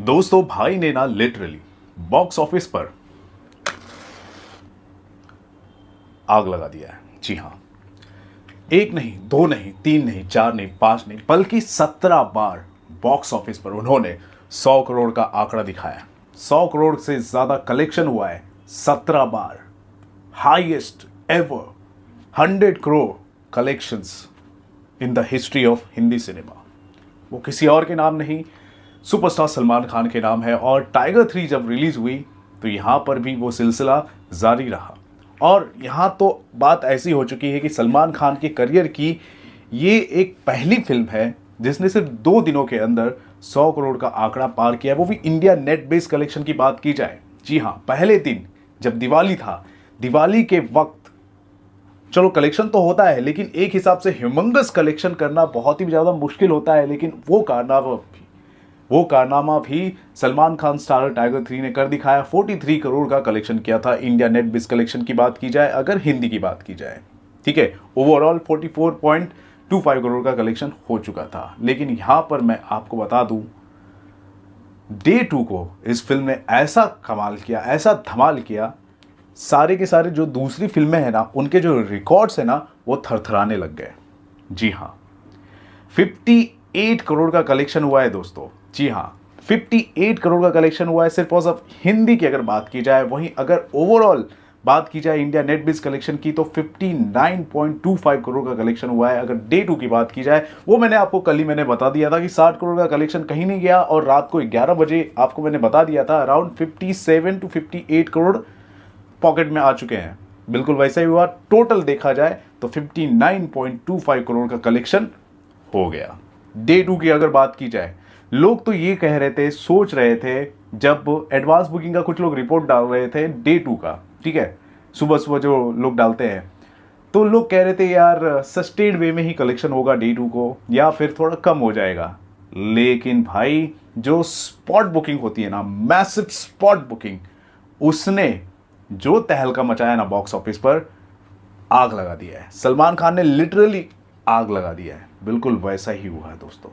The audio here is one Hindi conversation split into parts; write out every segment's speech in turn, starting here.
दोस्तों भाई ने ना लिटरली बॉक्स ऑफिस पर आग लगा दिया है। जी हाँ, एक नहीं, दो नहीं, तीन नहीं, चार नहीं, पांच नहीं, बल्कि 17 बार बॉक्स ऑफिस पर उन्होंने 100 करोड़ का आंकड़ा दिखाया। 100 करोड़ से ज्यादा कलेक्शन हुआ है 17 बार, highest ever 100 crore collections in the history of Hindi cinema. वो किसी और के नाम नहीं, सुपरस्टार सलमान खान के नाम है। और टाइगर 3 जब रिलीज हुई तो यहाँ पर भी वो सिलसिला जारी रहा। और यहाँ तो बात ऐसी हो चुकी है कि सलमान खान के करियर की ये एक पहली फिल्म है जिसने सिर्फ 2 दिनों के अंदर 100 करोड़ का आंकड़ा पार किया है, वो भी इंडिया नेट बेस कलेक्शन की बात की जाए। जी हाँ, पहले दिन जब दिवाली था, दिवाली के वक्त चलो कलेक्शन तो होता है, लेकिन एक हिसाब से ह्यूमंगस कलेक्शन करना बहुत ही ज़्यादा मुश्किल होता है। लेकिन वो कारनामा भी सलमान खान स्टारर टाइगर 3 ने कर दिखाया। 43 करोड़ का कलेक्शन किया था इंडिया नेट बेस कलेक्शन की बात की जाए, अगर हिंदी की बात की जाए। ठीक है, ओवरऑल 44.25 करोड़ का कलेक्शन हो चुका था। लेकिन यहां पर मैं आपको बता दूं, डे 2 को इस फिल्म ने ऐसा कमाल किया, ऐसा धमाल किया, सारे के सारे जो दूसरी फिल्में हैं ना, उनके जो रिकॉर्ड्स है ना, वो थरथराने लग गए। जी हाँ, 58 करोड़ का कलेक्शन हुआ है दोस्तों। जी हाँ, 58 करोड़ का कलेक्शन हुआ है सिर्फ और सिर्फ हिंदी की अगर बात की जाए। वहीं अगर ओवरऑल बात की जाए इंडिया नेट बेस कलेक्शन की तो 59.25 करोड़ का कलेक्शन हुआ है। अगर डे 2 की बात की जाए, वो मैंने आपको कल ही बता दिया था कि 60 करोड़ का कलेक्शन कहीं नहीं गया। और रात को 11 बजे आपको मैंने बता दिया था अराउंड 57 to 58 करोड़ पॉकेट में आ चुके हैं। बिल्कुल वैसा ही हुआ। टोटल देखा जाए तो 59.25 करोड़ का कलेक्शन हो गया। डे 2 की अगर बात की जाए, लोग तो ये कह रहे थे, सोच रहे थे, जब एडवांस बुकिंग का कुछ लोग रिपोर्ट डाल रहे थे डे 2 का, ठीक है, सुबह सुबह जो लोग डालते हैं, तो लोग कह रहे थे यार सस्टेन्ड वे में ही कलेक्शन होगा डे 2 को, या फिर थोड़ा कम हो जाएगा। लेकिन भाई जो स्पॉट बुकिंग होती है ना, मैसिव स्पॉट बुकिंग, उसने जो तहलका मचाया ना बॉक्स ऑफिस पर, आग लगा दिया है। सलमान खान ने लिटरली आग लगा दिया है। बिल्कुल वैसा ही हुआ है दोस्तों।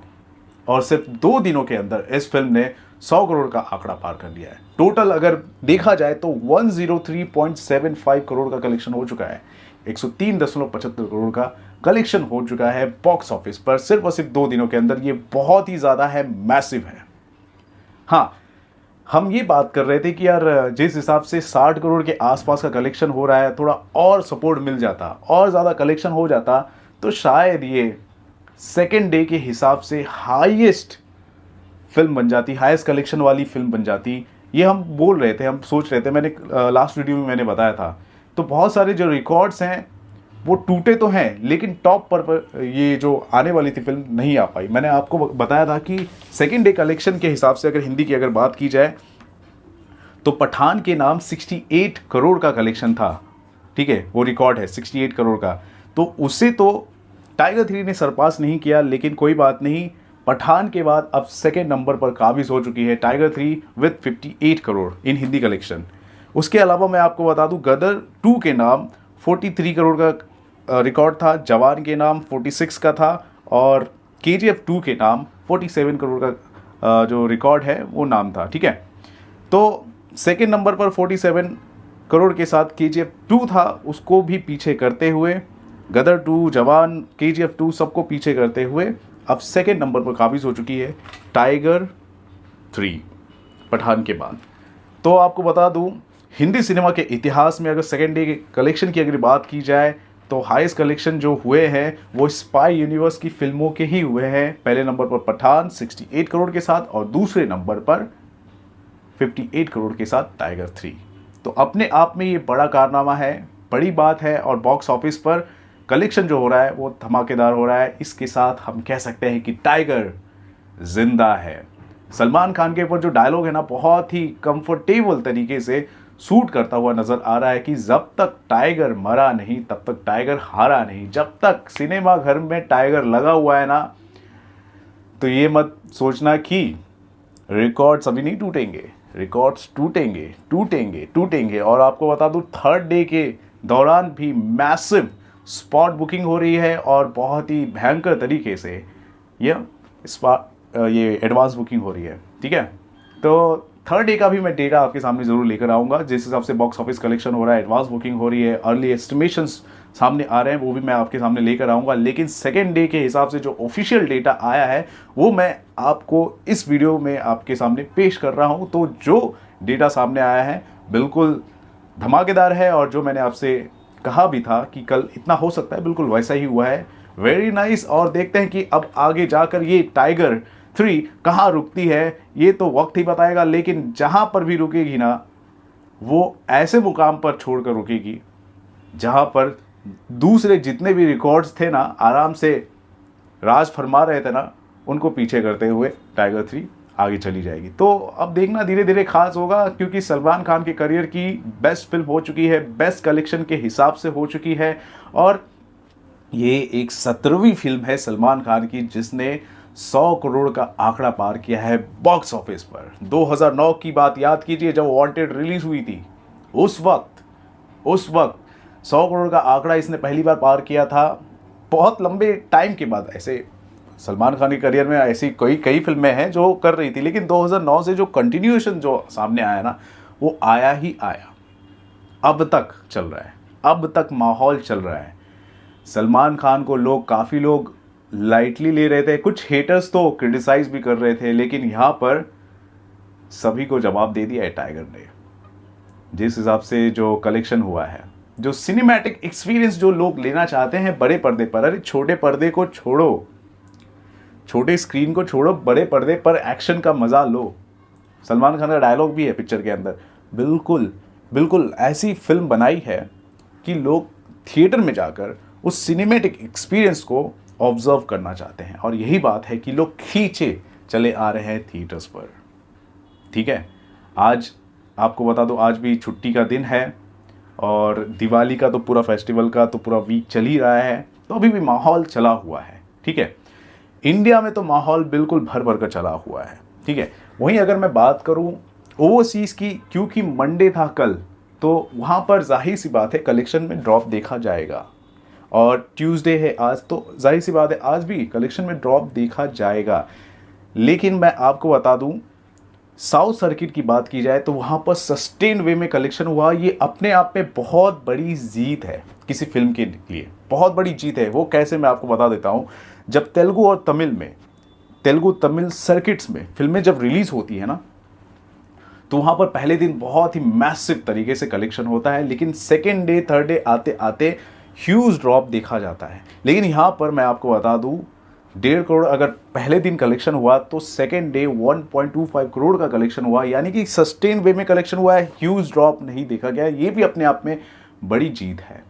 और सिर्फ 2 दिनों के अंदर इस फिल्म ने 100 करोड़ का आंकड़ा पार कर लिया है। टोटल अगर देखा जाए तो 103.75 करोड़ का कलेक्शन हो चुका है। 103.75 करोड़ का कलेक्शन हो चुका है बॉक्स ऑफिस पर सिर्फ और सिर्फ 2 दिनों के अंदर। ये बहुत ही ज्यादा है, मैसिव है। हाँ, हम ये बात कर रहे थे कि यार जिस हिसाब से 60 करोड़ के आसपास का कलेक्शन हो रहा है, थोड़ा और सपोर्ट मिल जाता और ज़्यादा कलेक्शन हो जाता तो शायद ये सेकेंड डे के हिसाब से हाईएस्ट फिल्म बन जाती, हाईएस्ट कलेक्शन वाली फिल्म बन जाती। ये हम बोल रहे थे, हम सोच रहे थे, मैंने लास्ट वीडियो में मैंने बताया था। तो बहुत सारे जो रिकॉर्ड्स हैं वो टूटे तो हैं, लेकिन टॉप पर ये जो आने वाली थी फिल्म नहीं आ पाई। मैंने आपको बताया था कि सेकेंड डे कलेक्शन के हिसाब से अगर हिंदी की अगर बात की जाए तो पठान के नाम 68 करोड़ का कलेक्शन था। ठीक है, वो रिकॉर्ड है 68 करोड़ का। तो उसे तो टाइगर 3 ने सरपास नहीं किया, लेकिन कोई बात नहीं, पठान के बाद अब सेकेंड नंबर पर काबिज हो चुकी है tiger 3 with 58 crore in Hindi collection. उसके अलावा मैं आपको बता दूं, गदर 2 के नाम 43 करोड़ का रिकॉर्ड था, जवान के नाम 46 का था, और KGF 2 के नाम 47 करोड़ का जो रिकॉर्ड है वो नाम था। ठीक है, तो सेकेंड नंबर पर 47 करोड़ के साथ KGF 2 था, उसको भी पीछे करते हुए गदर 2, जवान, KGF 2 सबको पीछे करते हुए अब सेकेंड नंबर पर काबिज हो चुकी है टाइगर 3 पठान के बाद। तो आपको बता दूं, हिंदी सिनेमा के इतिहास में अगर सेकेंड डे के कलेक्शन की अगर बात की जाए तो हाईएस्ट कलेक्शन जो हुए हैं वो स्पाई यूनिवर्स की फिल्मों के ही हुए हैं। पहले नंबर पर पठान 68 करोड़ के साथ और दूसरे नंबर पर 58 करोड़ के साथ टाइगर 3। तो अपने आप में ये बड़ा कारनामा है, बड़ी बात है। और बॉक्स ऑफिस पर कलेक्शन जो हो रहा है वो धमाकेदार हो रहा है। इसके साथ हम कह सकते हैं कि टाइगर जिंदा है। सलमान खान के ऊपर जो डायलॉग है ना, बहुत ही कंफर्टेबल तरीके से सूट करता हुआ नजर आ रहा है कि जब तक टाइगर मरा नहीं तब तक टाइगर हारा नहीं। जब तक सिनेमा घर में टाइगर लगा हुआ है ना, तो ये मत सोचना कि रिकॉर्ड्स अभी नहीं टूटेंगे। रिकॉर्ड्स टूटेंगे टूटेंगे टूटेंगे। और आपको बता दूं, थर्ड डे के दौरान भी मैसिव स्पॉट बुकिंग हो रही है और बहुत ही भयंकर तरीके से ये एडवांस बुकिंग हो रही है। ठीक है, तो थर्ड डे का भी मैं डेटा आपके सामने ज़रूर लेकर आऊँगा, जिस हिसाब से बॉक्स ऑफिस कलेक्शन हो रहा है, एडवांस बुकिंग हो रही है, अर्ली एस्टिमेशंस सामने आ रहे हैं, वो भी मैं आपके सामने लेकर आऊँगा। लेकिन सेकेंड डे के हिसाब से जो ऑफिशियल डेटा आया है वो मैं आपको इस वीडियो में आपके सामने पेश कर रहा हूँ। तो जो डेटा सामने आया है बिल्कुल धमाकेदार है, और जो मैंने आपसे कहा भी था कि कल इतना हो सकता है, बिल्कुल वैसा ही हुआ है। Very nice. और देखते हैं कि अब आगे जाकर ये टाइगर 3 कहाँ रुकती है, ये तो वक्त ही बताएगा। लेकिन जहाँ पर भी रुकेगी ना, वो ऐसे मुकाम पर छोड़कर रुकेगी जहाँ पर दूसरे जितने भी रिकॉर्ड्स थे ना, आराम से राज फरमा रहे थे ना, उनको पीछे करते हुए टाइगर 3 आगे चली जाएगी। तो अब देखना धीरे धीरे खास होगा, क्योंकि सलमान खान के करियर की बेस्ट फिल्म हो चुकी है, बेस्ट कलेक्शन के हिसाब से हो चुकी है, और ये एक 17वीं फिल्म है सलमान खान की जिसने 100 करोड़ का आंकड़ा पार किया है बॉक्स ऑफिस पर। 2009 की बात याद कीजिए, जब वांटेड रिलीज हुई थी, उस वक्त 100 करोड़ का आंकड़ा इसने पहली बार पार किया था, बहुत लंबे टाइम के बाद। ऐसे सलमान खान के करियर में ऐसी कई फिल्में हैं जो कर रही थी, लेकिन 2009 से जो कंटिन्यूएशन जो सामने आया ना, वो आया ही आया, अब तक चल रहा है, अब तक माहौल चल रहा है। सलमान खान को काफ़ी लोग लाइटली ले रहे थे, कुछ हेटर्स तो क्रिटिसाइज भी कर रहे थे, लेकिन यहाँ पर सभी को जवाब दे दिया है टाइगर ने। जिस हिसाब से जो कलेक्शन हुआ है, जो सिनेमैटिक एक्सपीरियंस जो लोग लेना चाहते हैं बड़े पर्दे पर, अरे छोटे पर्दे को छोड़ो, छोटे स्क्रीन को छोड़ो, बड़े पर्दे पर एक्शन का मजा लो। सलमान खान का डायलॉग भी है पिक्चर के अंदर, बिल्कुल ऐसी फिल्म बनाई है कि लोग थिएटर में जाकर उस सिनेमैटिक एक्सपीरियंस को ऑब्जर्व करना चाहते हैं, और यही बात है कि लोग खींचे चले आ रहे हैं थिएटर्स पर। ठीक है, आज आपको बता दो, आज भी छुट्टी का दिन है, और दिवाली का तो पूरा फेस्टिवल का तो पूरा वीक चल ही रहा है, तो अभी भी माहौल चला हुआ है। ठीक है, इंडिया में तो माहौल बिल्कुल भर भर कर चला हुआ है। ठीक है, वहीं अगर मैं बात करूं ओवरसीज़ की, क्योंकि मंडे था कल, तो वहाँ पर जाहिर सी बात है कलेक्शन में ड्रॉप देखा जाएगा, और ट्यूसडे है आज, तो जाहिर सी बात है आज भी कलेक्शन में ड्रॉप देखा जाएगा। लेकिन मैं आपको बता दूं, साउथ सर्किट की बात की जाए तो वहाँ पर सस्टेन वे में कलेक्शन हुआ। ये अपने आप में बहुत बड़ी जीत है किसी फिल्म के लिए, बहुत बड़ी जीत है। वो कैसे, मैं आपको बता देता हूँ। जब तेलुगु और तेलुगु तमिल सर्किट्स में फिल्में जब रिलीज़ होती है ना, तो वहाँ पर पहले दिन बहुत ही मैसिव तरीके से कलेक्शन होता है, लेकिन सेकेंड डे थर्ड डे आते आते ह्यूज ड्रॉप देखा जाता है। लेकिन यहाँ पर मैं आपको बता दूँ, 1.5 करोड़ अगर पहले दिन कलेक्शन हुआ, तो सेकेंड डे 1.25 करोड़ का कलेक्शन हुआ, यानी कि सस्टेन वे में कलेक्शन हुआ है, ह्यूज ड्रॉप नहीं देखा गया। ये भी अपने आप में बड़ी जीत है।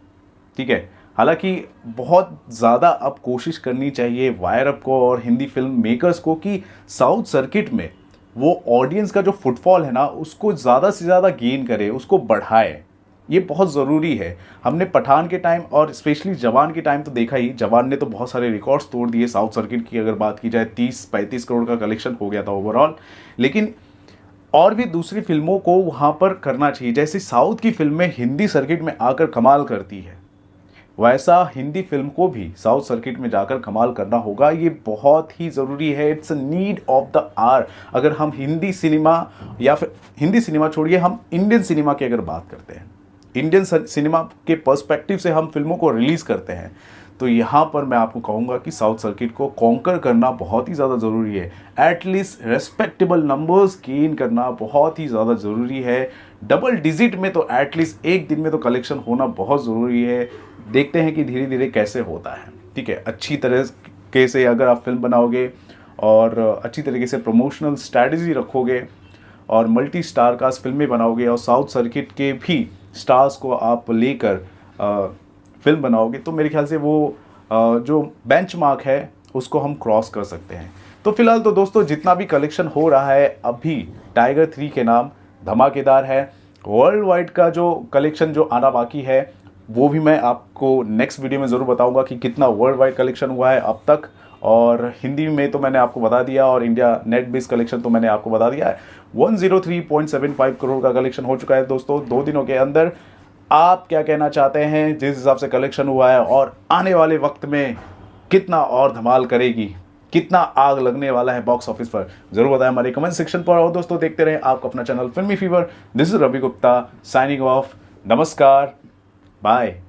ठीक है, हालांकि बहुत ज़्यादा अब कोशिश करनी चाहिए वायर अप को और हिंदी फिल्म मेकर्स को कि साउथ सर्किट में वो ऑडियंस का जो फुटफॉल है ना, उसको ज़्यादा से ज़्यादा गेन करे, उसको बढ़ाए। ये बहुत ज़रूरी है। हमने पठान के टाइम और स्पेशली जवान के टाइम तो देखा ही, जवान ने तो बहुत सारे रिकॉर्ड्स तोड़ दिए। साउथ सर्किट की अगर बात की जाए 30-35 करोड़ का कलेक्शन हो गया था ओवरऑल। लेकिन और भी दूसरी फिल्मों को वहाँ पर करना चाहिए। जैसे साउथ की फिल्में हिंदी सर्किट में आकर कमाल करती है, वैसा हिंदी फिल्म को भी साउथ सर्किट में जाकर कमाल करना होगा। ये बहुत ही ज़रूरी है, it's a need of the hour. अगर हम हिंदी सिनेमा, या फिर हिंदी सिनेमा छोड़िए, हम इंडियन सिनेमा की अगर बात करते हैं, इंडियन सिनेमा के पर्सपेक्टिव से हम फिल्मों को रिलीज़ करते हैं, तो यहाँ पर मैं आपको कहूँगा कि साउथ सर्किट को कॉन्कर करना बहुत ही ज़्यादा ज़रूरी है। एटलीस्ट रेस्पेक्टेबल नंबर्स गेन करना बहुत ही ज़्यादा ज़रूरी है। डबल डिजिट में तो एटलीस्ट एक दिन में तो कलेक्शन होना बहुत ज़रूरी है। देखते हैं कि धीरे धीरे कैसे होता है। ठीक है, अच्छी तरीके से अगर आप फिल्म बनाओगे और अच्छी तरीके से प्रमोशनल स्ट्रैटेजी रखोगे और मल्टी स्टार कास्ट फिल्में बनाओगे और साउथ सर्किट के भी स्टार्स को आप लेकर फिल्म बनाओगे, तो मेरे ख्याल से वो जो बेंचमार्क है उसको हम क्रॉस कर सकते हैं। तो फिलहाल तो दोस्तों जितना भी कलेक्शन हो रहा है अभी टाइगर 3 के नाम धमाकेदार है। वर्ल्ड वाइड का जो कलेक्शन जो आना बाकी है वो भी मैं आपको नेक्स्ट वीडियो में ज़रूर बताऊंगा कि कितना वर्ल्ड वाइड कलेक्शन हुआ है अब तक। और हिंदी में तो मैंने आपको बता दिया, और इंडिया नेट बेस्ड कलेक्शन तो मैंने आपको बता दिया है। 103.75 करोड़ का कलेक्शन हो चुका है दोस्तों 2 दिनों के अंदर। आप क्या कहना चाहते हैं जिस हिसाब से कलेक्शन हुआ है, और आने वाले वक्त में कितना और धमाल करेगी, कितना आग लगने वाला है बॉक्स ऑफिस पर, जरूर बताएं हमारे कमेंट सेक्शन पर। और दोस्तों देखते रहें आपको अपना channel Filmy Fever. This is Ravi Gupta signing off. नमस्कार, बाय।